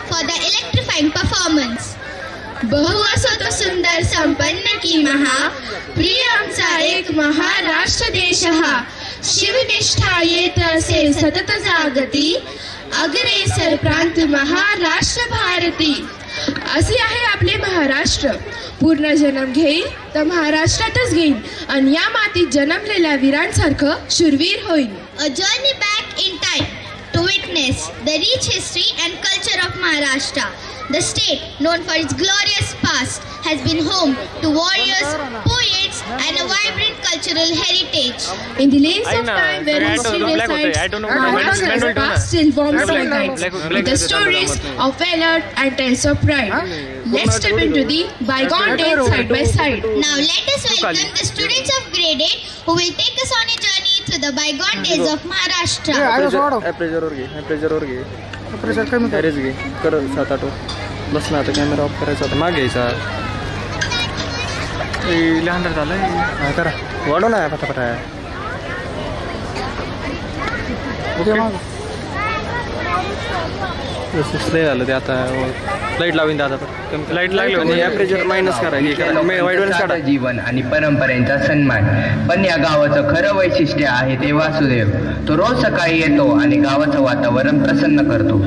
for the electrifying performance. बहु असो तो सुंदर संपन्न की महा, प्रिय आमचा एक महाराष्ट्र देश हा. शिवनिष्ठा येत असे सतत जागती, अग्रेसर प्रांत महाराष्ट्र भारती. असे आहे आपले महाराष्ट्र. पूर्ण जन्म घेईल तर महाराष्ट्रातच घेईल आणि या मातीत जन्मलेल्या वीरांसारखं शूरवीर होईल. A journey back in time to witness the rich history and culture of Maharashtra. The state, known for its glorious past, has been home to warriors, poets, and a vibrant cultural heritage. In the lanes of time where history resides, Maharashtra's past still warms our minds with the stories of valor and tales of pride. Let's step into the bygone days side by side. Now let us welcome the students of grade 8 who will take us on a journey through the bygone days of Maharashtra. Pressure कमी करेच घे कर 7-8 बस ना. आता camera off करायचा होता, माग घ्यायचा. लहान झालं करा, वाढव ना पटापटा. लय झालं ते. आता लाईट लावीन दादा, लाईट लागली म्हणजे प्रेशर मायनस करा. जीवन आणि परंपरेचा सन्मान. पण या गावाचं खरं वैशिष्ट्य आहे ते वासुदेव. तो रोज सकाळी येतो आणि गावाचं वातावरण प्रसन्न करतो.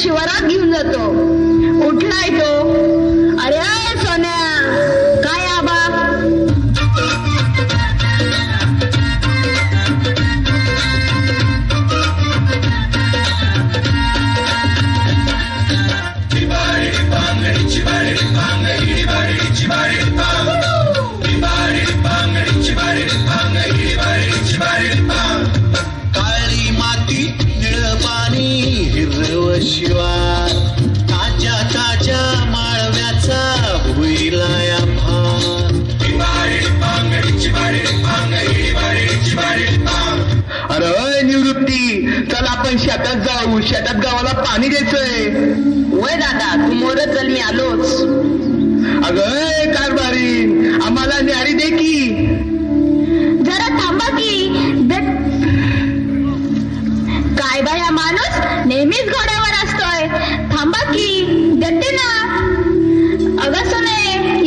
शिवारात घेऊन जातो. उठलाय तो. अरे सोन्या, काय आबा? काळी माती निळ पाणी हिरव शिवार, ताज्या ताज्या माळव्याचा भुईलाया भार. अरे निवृत्ती, चल आपण शेतात जाऊ. शेतात गावाला पाणी द्यायचंय. वय दादा, तू मोर चल, मी आलोच. अगं कारभारी, आम्हाला न्यारी दे की. जरा थांबा की. काय बाया, माणूस नेहमीच घोड्यावर असतोय. थांबा की, देते ना. अगं सोने,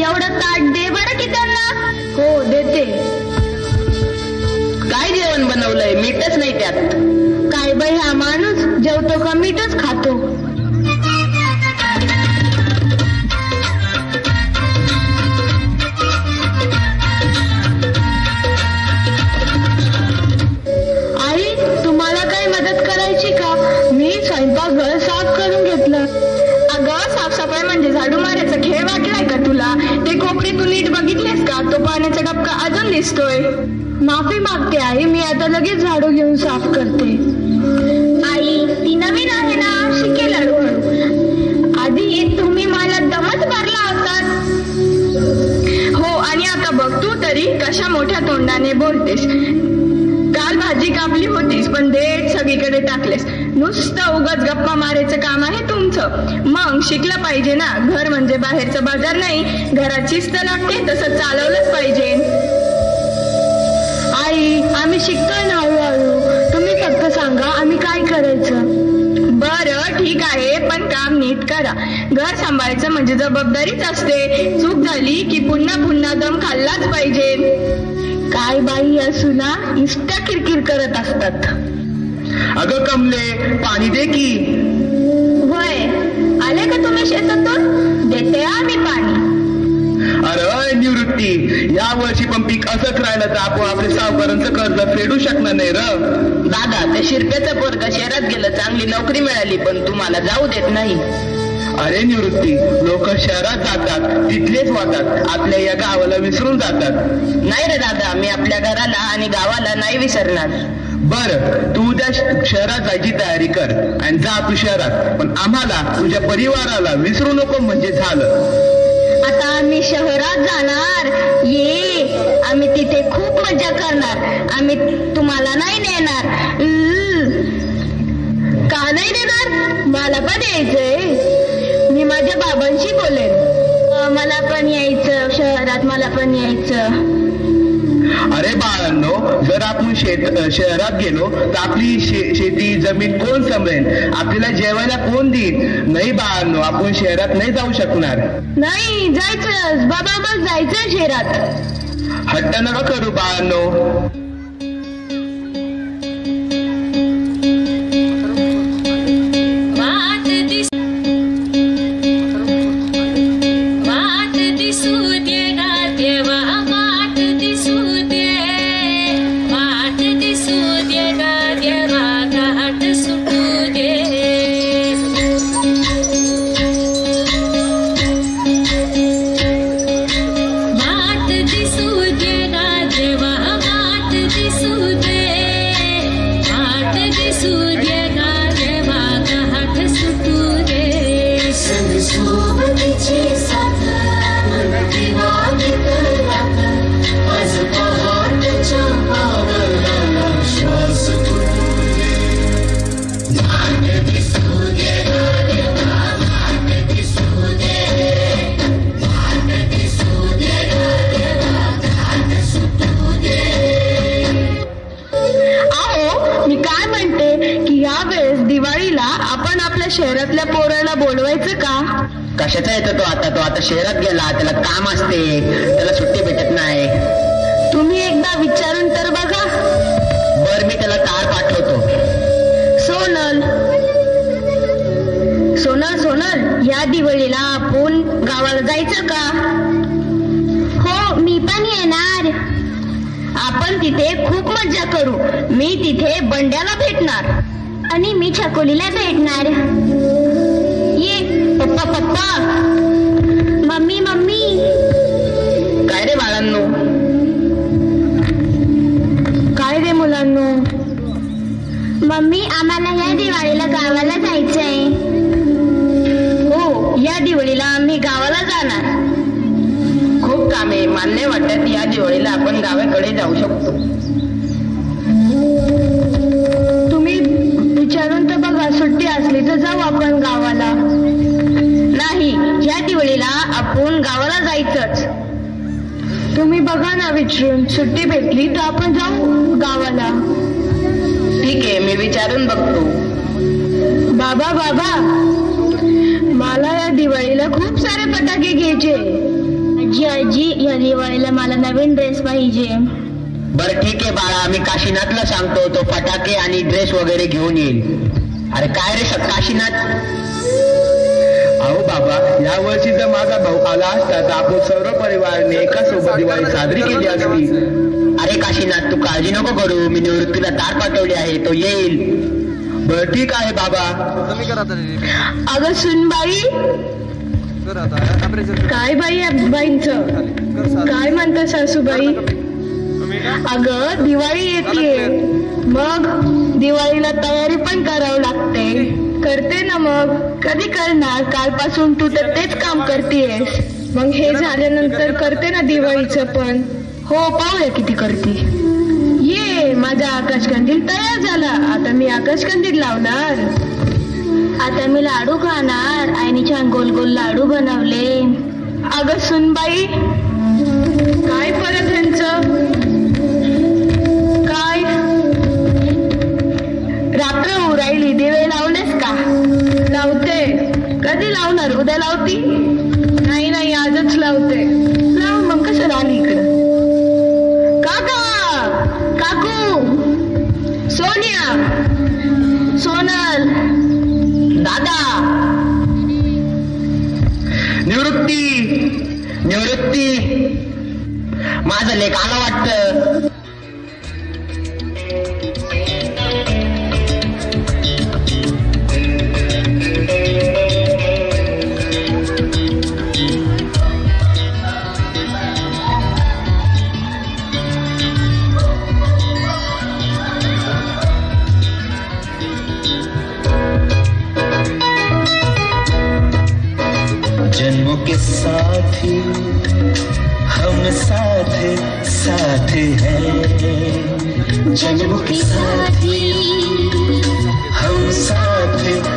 एवढं ताट दे बरं की त्यांना. हो देते. काय जेवण बनवलंय? मीठच नाही त्यात. काय बाई, हा माणूस जेवतो का मीठच खातो. स्वयंपाकघर साफ करून घेतलं. अगं, साफसफाई म्हणजे झाडू मारायचा खेळ वाटलाय का तुला? ते कोपरे तू नीट बघितलेस का? तो पाण्याचा डबका अजून दिसतोय. माफी मागते आई, मी आता लगेच झाडू घेऊन साफ करते. आई, ती नवीन आहे ना, शिकेल हळूहळू. आधी तुम्ही मला दमच भरला होता. हो, तरी कशा मोठ्या तोंडाने बोलतेस. काल भाजी कापली होतीस पण देठ सगळीकडे टाकलेस. नुसतं उगाच गप्पा मारायचं काम आहे तुमचं. मग शिकलं पाहिजे ना. घर म्हणजे बाहेरचं बाजार नाही. घरात शिस्त लागते तसं चालवलंच पाहिजे. आई आम्ही शिकतोय ना हळूहळू. तुम्ही फक्त सांगा आम्ही काय करायचं. बरं ठीक आहे पण काम नीट करा. घर सांभाळायचं म्हणजे जबाबदारीच असते. चूक झाली की पुन्हा पुन्हा दम खाल्लाच पाहिजे. काय बाई असू ना इष्टा किरकिर करत असतात. अगं कमले पाणी दे की. होय आले का तुम्ही शेतातून. देते आम्ही पाणी. अरे निवृत्ती या वर्षी पण पीक असंच राहिलं तर आपण आपल्या सावकारांचं कर्ज फेडू शकणार नाही र. दादा ते शिरप्याचं पोरग शहरात गेलं. चांगली नोकरी मिळाली पण तुम्हाला जाऊ देत नाही. अरे निवृत्ती लोक शहरात जातात तिथलेच वाटतात. आपल्या या गावाला विसरून जातात. नाही रे दादा मी आपल्या घराला आणि गावाला नाही विसरणार. बर तू उद्या शहरात जायची तयारी कर आणि जा तू शहरात. पण आम्हाला तुझ्या परिवाराला विसरू नको म्हणजे झालं. आता आम्ही शहरात जाणार. ये आम्ही तिथे खूप मजा करणार. आम्ही तुम्हाला नाही नेणार. का नाही नेणार. मला पण यायचंय. मी माझ्या बाबांशी बोलेन. मला पण यायचं शहरात. मला पण यायचं. अरे बाळांनो जर आपण शहरात गेलो तर आपली शेती जमीन कोण सांभाळेल. आपल्याला जेवायला कोण देईल. नाही बाळांनो आपण शहरात नाही जाऊ शकणार. नाही जायचं बाबा. मग जायचं शहरात. हट्ट नका करू बाळांनो. शहरातल्या पोराला बोलवायचं का. कशाचा येतो तो आता शहरात गेला. त्याला काम असते. त्याला सुट्टी भेटत नाही. तुम्ही एकदा विचारून तर बघा. बर मी त्याला तार पाठवतो. सोनल सोनल सोनल या दिवाळीला आपण गावाला जायचं का. हो मी पण येणार. आपण तिथे खूप मजा करू. मी तिथे बंड्याला भेटणार आणि मी छकोलीला भेटणार. ये पप्पा पप्पा. Mummy mummy. काय रे बाळांनो. काय रे मुलांनो. मम्मी आम्हाला या दिवाळीला गावाला जायचंय. हो या दिवाळीला आम्ही गावाला जाणार. खूप कामे मान्य वाटत. या दिवाळीला आपण गावाकडे जाऊ शकतो. विचारून तर बघा. सुट्टी असली तर जाऊ आपण गावाला. नाही या दिवाळीला आपण गावाला जायचंच. तुम्ही बघा ना विचारून. सुट्टी भेटली तर आपण जाऊ गावाला. ठीक आहे मी विचारून बघतो. बाबा बाबा मला या दिवाळीला खूप सारे फटाके घ्यायचे. आजी आजी या दिवाळीला मला नवीन ड्रेस पाहिजे. बरं ठीक आहे बाळा. आम्ही काशीनाथला सांगतो. तो फटाके आणि ड्रेस वगैरे घेऊन येईल. अरे काय रे काशीनाथ. अहो बाबा या वर्षी जर माझा भाऊ आला असता तर आपण सर्व परिवाराने एका सोबत दिवाळी साजरी केली असती. अरे काशीनाथ तू काळजी नको करू. मी निवृत्तीला तार पाठवली आहे. तो येईल. बरं ठीक आहे बाबा. अगं सुनबाई. काय बाई बाईंचं काय म्हणता सासूबाई. अगं दिवाळी येते. मग दिवाळीला तयारी पण करावं लागते. करते ना मग. कधी करणार. कालपासून तू तर तेच काम करतेस. मग हे झाल्यानंतर करते ना दिवाळीचं पण. हो, पाहूया किती करते. ये माझा आकाशकंदील तयार झाला. आता मी आकाशकंदील लावणार. आता मी लाडू खाणार. आईने छान गोल गोल लाडू बनवले. अगं सुनबाई, काय परत ह्यांचं? काय रात्र उरायली, दिवे लावलेस का? लावते. कधी लावणार? उद्या लावती? नाही, आजच लावते. लाव मग. कशाला आली इकडं? काका, काकू, सोनिया, सोनल, दादा. निवृत्ती, माझं लेख आलं वाटतं. जन्मों के साथी हम साथ हैं. जन्मों के साथी हम साथ हैं.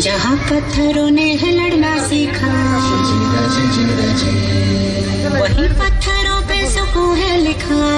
जहाँ पत्थरों ने है लड़ना सीखा, वही पत्थरों पे सुकून है लिखा.